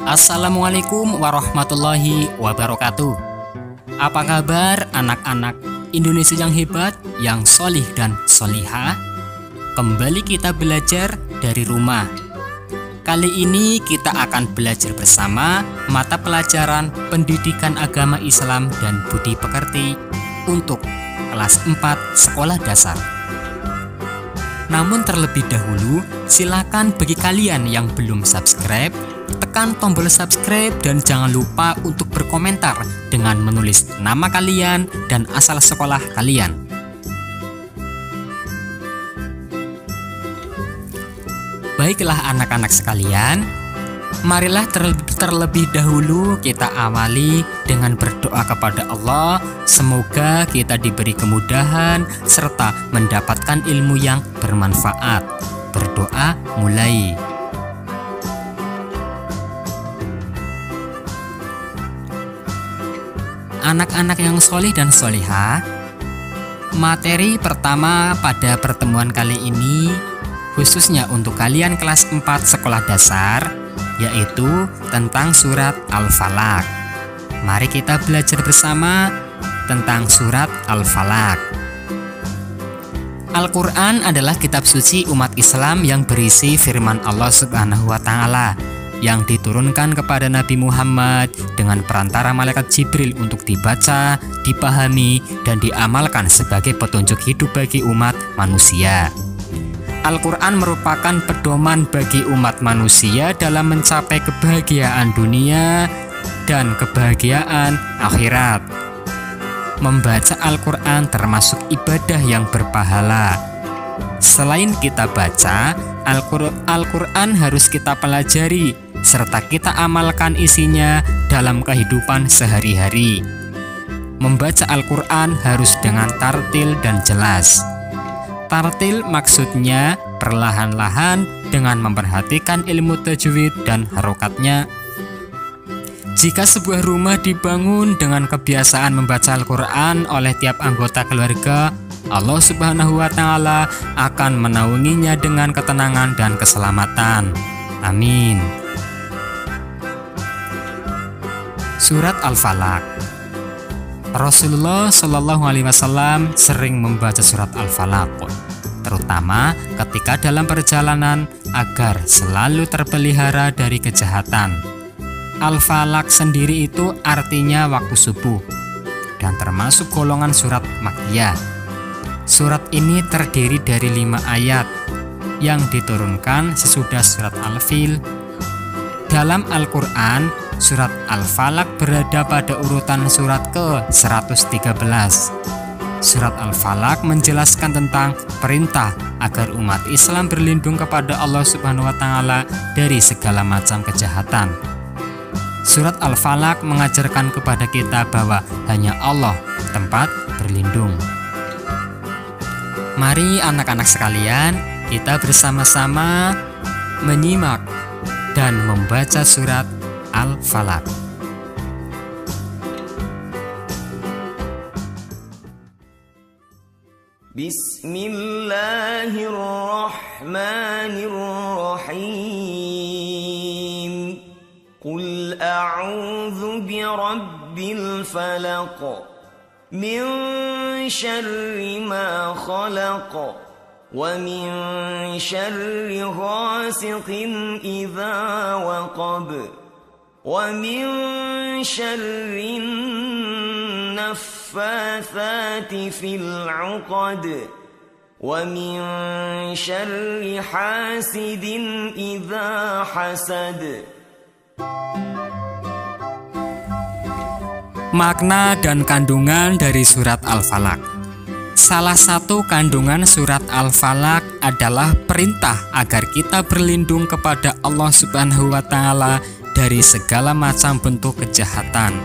Assalamualaikum warahmatullahi wabarakatuh. Apa kabar anak-anak Indonesia yang hebat, yang solih dan solihah? Kembali kita belajar dari rumah. Kali ini kita akan belajar bersama mata pelajaran Pendidikan Agama Islam dan Budi Pekerti untuk kelas 4 sekolah dasar. Namun terlebih dahulu, silakan bagi kalian yang belum subscribe, tekan tombol subscribe dan jangan lupa untuk berkomentar dengan menulis nama kalian dan asal sekolah kalian. Baiklah anak-anak sekalian, marilah terlebih dahulu kita awali dengan berdoa kepada Allah. Semoga kita diberi kemudahan serta mendapatkan ilmu yang bermanfaat. Berdoa mulai. Anak-anak yang solih dan solihah, materi pertama pada pertemuan kali ini khususnya untuk kalian kelas 4 sekolah dasar, yaitu tentang surat Al-Falaq. Mari kita belajar bersama tentang surat Al-Falaq. Al-Quran adalah kitab suci umat Islam yang berisi firman Allah Subhanahu wa Ta'ala yang diturunkan kepada Nabi Muhammad dengan perantara malaikat Jibril untuk dibaca, dipahami, dan diamalkan sebagai petunjuk hidup bagi umat manusia. Al-Quran merupakan pedoman bagi umat manusia dalam mencapai kebahagiaan dunia dan kebahagiaan akhirat. Membaca Al-Quran termasuk ibadah yang berpahala. Selain kita baca, Al-Quran harus kita pelajari serta kita amalkan isinya dalam kehidupan sehari-hari. Membaca Al-Quran harus dengan tartil dan jelas. Tartil maksudnya perlahan-lahan dengan memperhatikan ilmu tajwid dan harokatnya. Jika sebuah rumah dibangun dengan kebiasaan membaca Al-Quran oleh tiap anggota keluarga, Allah Subhanahu wa Ta'ala akan menaunginya dengan ketenangan dan keselamatan. Amin. Surat Al-Falaq. Rasulullah Shallallahu Alaihi Wasallam sering membaca surat Al-Falaq, terutama ketika dalam perjalanan agar selalu terpelihara dari kejahatan. Al-Falaq sendiri itu artinya waktu subuh dan termasuk golongan surat Makkiyah. Surat ini terdiri dari 5 ayat yang diturunkan sesudah surat Al-Fil. Dalam Al-Quran, surat Al-Falaq berada pada urutan surat ke-113. Surat Al-Falaq menjelaskan tentang perintah agar umat Islam berlindung kepada Allah Subhanahu wa Ta'ala dari segala macam kejahatan. Surat Al-Falaq mengajarkan kepada kita bahwa hanya Allah tempat berlindung. Mari anak-anak sekalian, kita bersama-sama menyimak dan membaca surat Al-Falaq. Bismillahirrahmanirrahim. Qul a'udzu birabbil falaq min syarri ma khalaq wa min syarri ghasiqin idza waqab wa min syarri naffatsati fil 'uqad wa min syarri hasidin idza hasad. Makna dan kandungan dari surat Al-Falaq. Salah satu kandungan surat Al-Falaq adalah perintah agar kita berlindung kepada Allah Subhanahu wa Ta'ala dari segala macam bentuk kejahatan.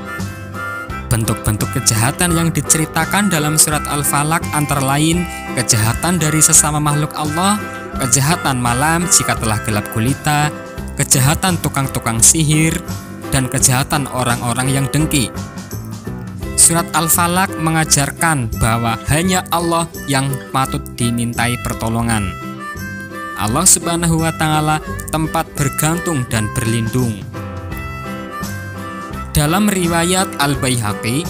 Bentuk-bentuk kejahatan yang diceritakan dalam surat Al-Falaq antara lain kejahatan dari sesama makhluk Allah, kejahatan malam jika telah gelap gulita, kejahatan tukang-tukang sihir, dan kejahatan orang-orang yang dengki. Surat Al-Falaq mengajarkan bahwa hanya Allah yang patut dimintai pertolongan. Allah Subhanahu wa Ta'ala tempat bergantung dan berlindung. Dalam riwayat Al-Baihaqi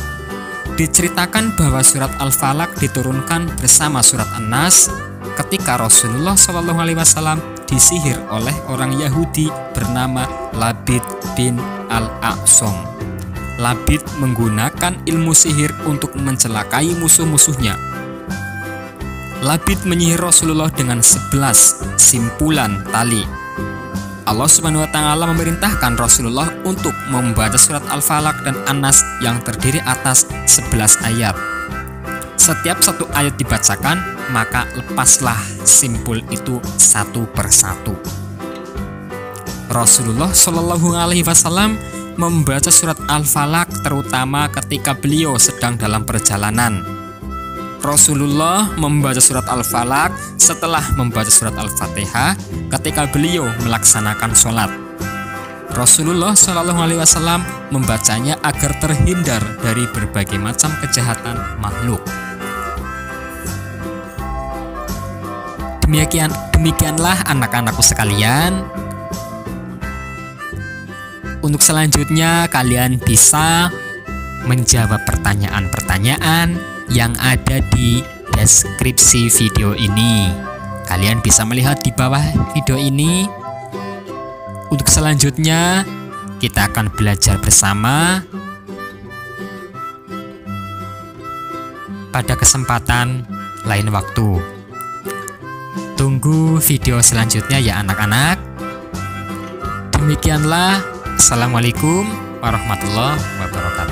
diceritakan bahwa surat Al-Falaq diturunkan bersama surat An-Nas ketika Rasulullah SAW disihir oleh orang Yahudi bernama Labid bin Al-A'sam. Labid menggunakan ilmu sihir untuk mencelakai musuh-musuhnya. Labid menyihir Rasulullah dengan 11 simpulan tali. Allah Subhanahu wa Ta'ala memerintahkan Rasulullah untuk membaca surat Al-Falaq dan An-Nas yang terdiri atas 11 ayat. Setiap satu ayat dibacakan, maka lepaslah simpul itu satu persatu. Rasulullah Shallallahu Alaihi Wasallam membaca surat Al-Falaq terutama ketika beliau sedang dalam perjalanan. Rasulullah membaca surat Al-Falaq setelah membaca surat Al-Fatihah ketika beliau melaksanakan sholat. Rasulullah Shallallahu Alaihi Wasallam membacanya agar terhindar dari berbagai macam kejahatan makhluk. Demikianlah anak-anakku sekalian. Untuk selanjutnya kalian bisa menjawab pertanyaan-pertanyaan yang ada di deskripsi video ini. Kalian bisa melihat di bawah video ini. Untuk selanjutnya kita akan belajar bersama pada kesempatan lain waktu. Tunggu video selanjutnya ya anak-anak. Demikianlah. Assalamualaikum warahmatullahi wabarakatuh.